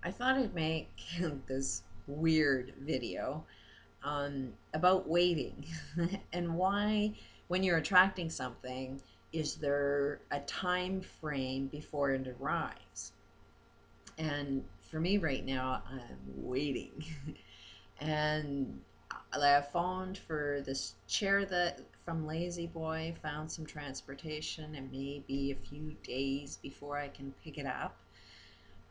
I thought I'd make this weird video about waiting and why, when you're attracting something, is there a time frame before it arrives? And for me right now, I'm waiting. And I phoned for this chair that from Lazy Boy, found some transportation, and maybe a few days before I can pick it up,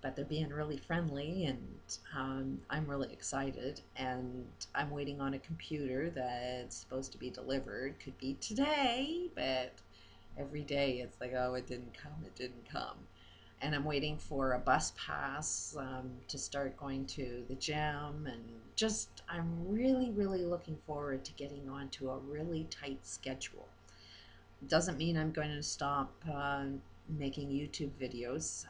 but they're being really friendly, and I'm really excited. And I'm waiting on a computer that's supposed to be delivered. Could be today, but every day it's like, oh, it didn't come, it didn't come. And I'm waiting for a bus pass to start going to the gym. And just, I'm really, really looking forward to getting onto a really tight schedule. Doesn't mean I'm going to stop making YouTube videos.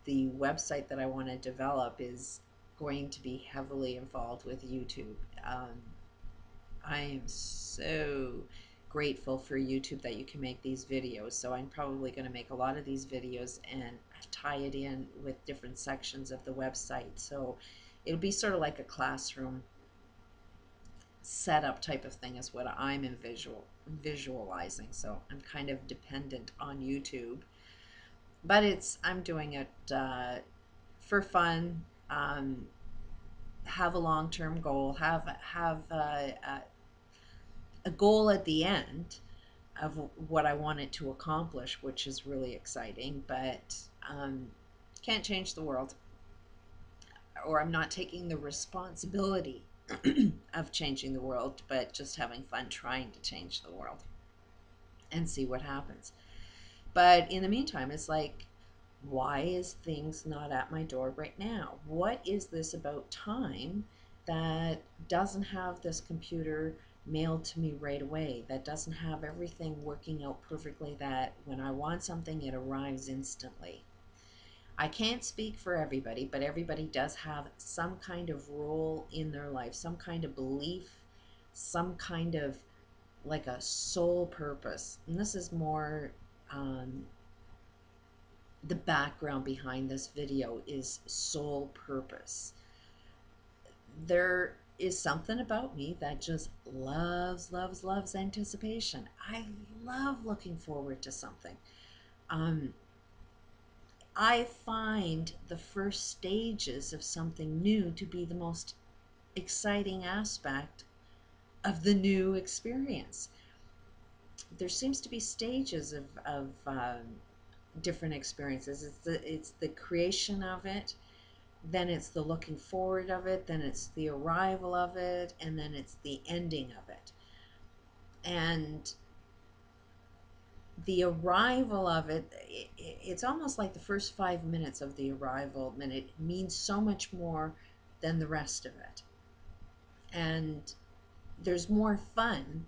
The website that I want to develop is going to be heavily involved with YouTube. I am so grateful for YouTube that you can make these videos. So I'm probably going to make a lot of these videos and tie it in with different sections of the website. So it'll be sort of like a classroom setup type of thing is what I'm visualizing. So I'm kind of dependent on YouTube, but I'm doing it for fun. Have a long-term goal. Have a goal at the end of what I wanted to accomplish, which is really exciting. But can't change the world, or I'm not taking the responsibility of changing the world, but just having fun trying to change the world and see what happens. But in the meantime, it's like, why is things not at my door right now? What is this about time that doesn't have this computer mailed to me right away, that doesn't have everything working out perfectly, that when I want something, it arrives instantly? I can't speak for everybody, but everybody does have some kind of role in their life, some kind of belief, some kind of like a soul purpose. And this is more the background behind this video is soul purpose. There is something about me that just loves anticipation. I love looking forward to something. Um, I find the first stages of something new to be the most exciting aspect of the new experience. There seems to be stages of different experiences. It's the creation of it, then it's the looking forward of it, then it's the arrival of it, and then it's the ending of it. And the arrival of it's almost like the first 5 minutes of the arrival, and it means so much more than the rest of it. And there's more fun.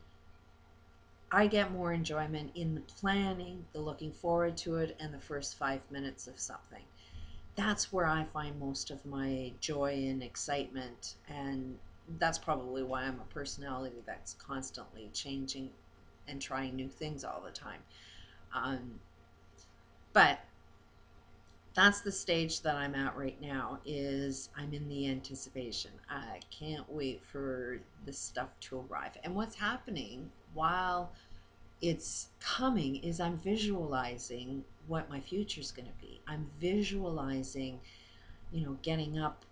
I get more enjoyment in the planning, the looking forward to it, and the first 5 minutes of something. That's where I find most of my joy and excitement. And that's probably why I'm a personality that's constantly changing and trying new things all the time. But that's the stage that I'm at right now, is I'm in the anticipation. I can't wait for this stuff to arrive. And what's happening while it's coming is I'm visualizing what my future is going to be. I'm visualizing, getting up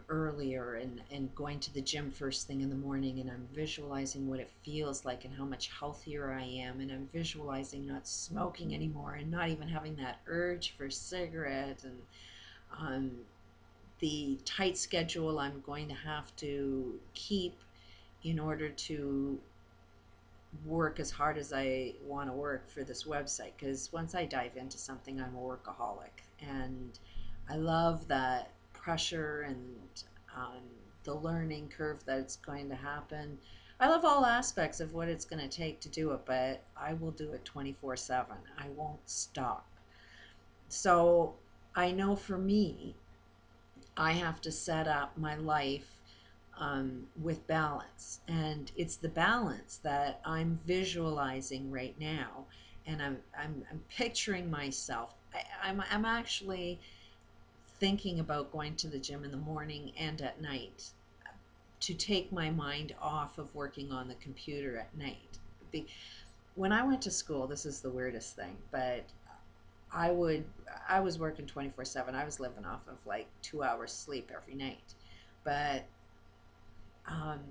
earlier and going to the gym first thing in the morning, and I'm visualizing what it feels like and how much healthier I am, and I'm visualizing not smoking anymore and not even having that urge for a cigarette, and um, the tight schedule I'm going to have to keep in order to work as hard as I want to work for this website. Because once I dive into something, I'm a workaholic, and I love that pressure and um, the learning curve that's going to happen. I love all aspects of what it's going to take to do it, but I will do it 24/7. I won't stop. So I know for me, I have to set up my life with balance. And it's the balance that I'm visualizing right now. And I'm picturing myself. I'm actually thinking about going to the gym in the morning and at night to take my mind off of working on the computer at night. When I went to school, this is the weirdest thing, but I would I was working 24/7. I was living off of like 2 hours sleep every night. But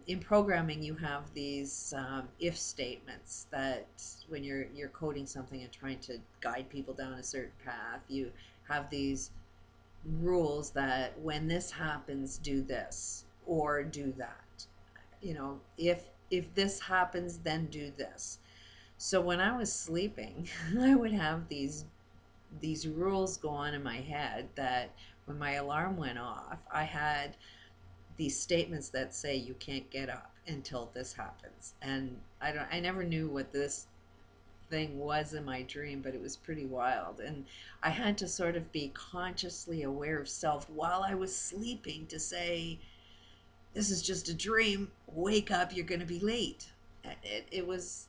in programming, you have these if statements that when you're coding something and trying to guide people down a certain path, you have these rules that when this happens, do this or do that. If this happens, then do this. So when I was sleeping, I would have these rules go on in my head that when my alarm went off, I had these statements that say you can't get up until this happens. And I never knew what this thing was in my dream, but it was pretty wild. And I had to sort of be consciously aware of self while I was sleeping to say, this is just a dream. Wake up, you're going to be late. It was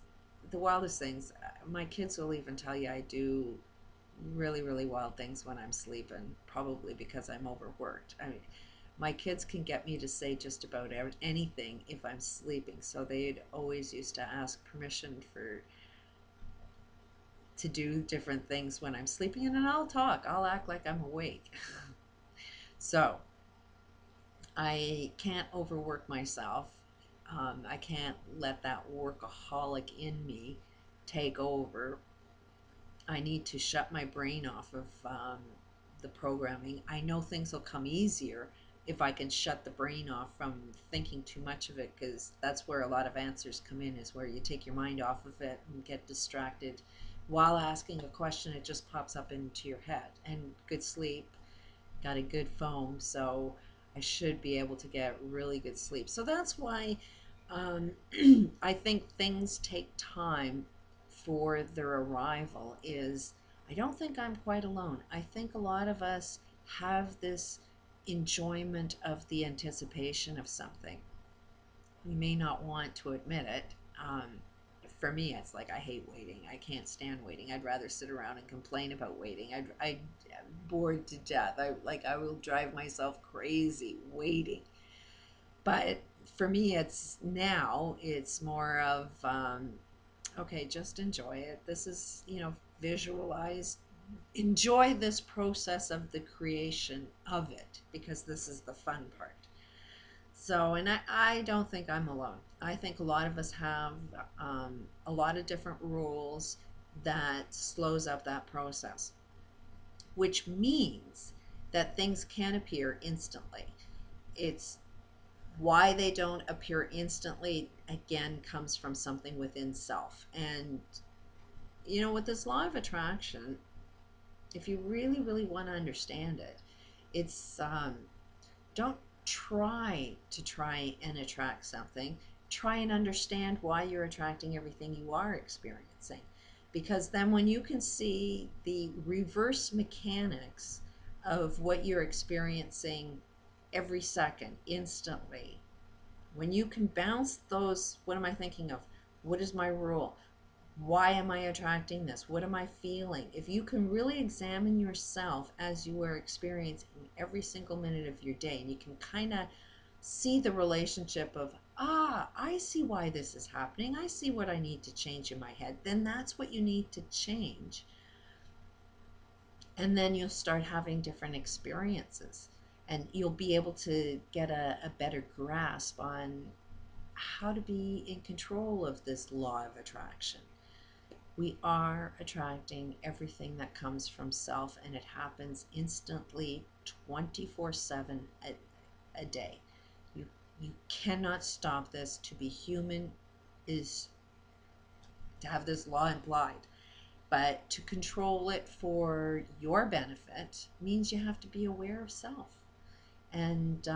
the wildest things. My kids will even tell you I do really, really wild things when I'm sleeping, probably because I'm overworked. I mean, my kids can get me to say just about anything if I'm sleeping. So they'd always used to ask permission to do different things when I'm sleeping, and then I'll talk. I'll act like I'm awake. So I can't overwork myself. I can't let that workaholic in me take over. I need to shut my brain off of the programming. I know things will come easier if I can shut the brain off from thinking too much of it, because that's where a lot of answers come in, is where you take your mind off of it and get distracted while asking a question. It just pops up into your head. And good sleep, got a good foam, so I should be able to get really good sleep. So that's why um, I think things take time for their arrival. Is I don't think I'm quite alone. I think a lot of us have this enjoyment of the anticipation of something. We may not want to admit it. For me, it's like I hate waiting. I can't stand waiting. I'd rather sit around and complain about waiting. I'm bored to death. I will drive myself crazy waiting. But for me, it's more of okay, just enjoy it. This is, visualize, enjoy this process of the creation of it, because this is the fun part. So, and I don't think I'm alone. I think a lot of us have a lot of different rules that slows up that process, which means that things can appear instantly. It's why they don't appear instantly, again, comes from something within self. And with this law of attraction, if you really, really want to understand it, it's don't try and attract something. Try and understand why you're attracting everything you are experiencing. Because then when you can see the reverse mechanics of what you're experiencing every second, instantly, when you can bounce those, what am I thinking of? What is my rule? Why am I attracting this? What am I feeling? If you can really examine yourself as you are experiencing every single minute of your day, and you can kind of see the relationship of, I see why this is happening. I see what I need to change in my head. Then that's what you need to change. And then you'll start having different experiences, and you'll be able to get a better grasp on how to be in control of this law of attraction. We are attracting everything that comes from self, and it happens instantly, 24/7 a day. You cannot stop this. To be human is to have this law implied. But to control it for your benefit means you have to be aware of self and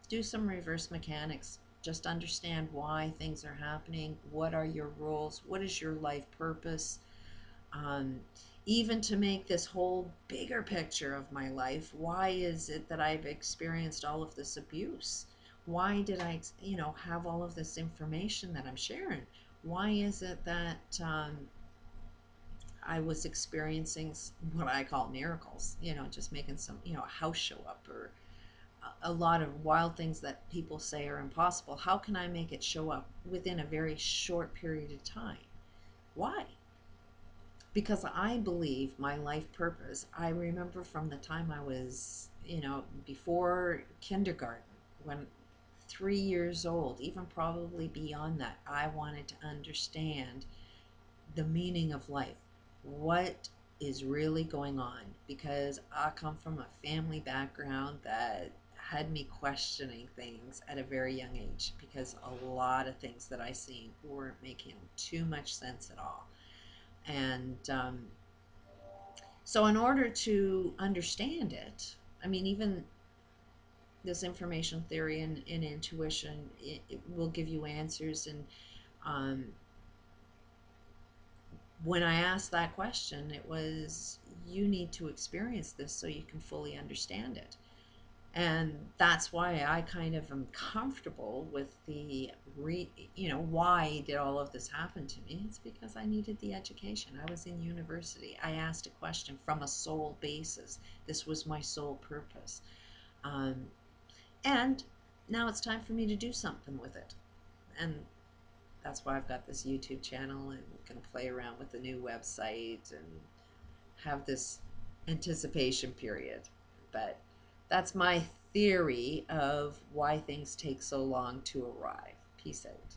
do some reverse mechanics. Just understand why things are happening. What are your roles? What is your life purpose? Even to make this whole bigger picture of my life, why is it that I've experienced all of this abuse? Why did I, have all of this information that I'm sharing? Why is it that I was experiencing what I call miracles, just making some, a house show up, or a lot of wild things that people say are impossible. How can I make it show up within a very short period of time? Why? Because I believe my life purpose, I remember from the time I was, before kindergarten, when 3 years old, even probably beyond that, I wanted to understand the meaning of life. What is really going on? Because I come from a family background that had me questioning things at a very young age, because a lot of things that I seen weren't making too much sense at all. And so, in order to understand it, I mean, even this information theory and intuition, it will give you answers. And um, when I asked that question, it was, you need to experience this so you can fully understand it. And that's why I kind of am comfortable with why did all of this happen to me? It's because I needed the education. I was in university. I asked a question from a soul basis. This was my sole purpose. Um, and now it's time for me to do something with it. And that's why I've got this YouTube channel, and going to play around with the new website and have this anticipation period. But that's my theory of why things take so long to arrive. Peace out.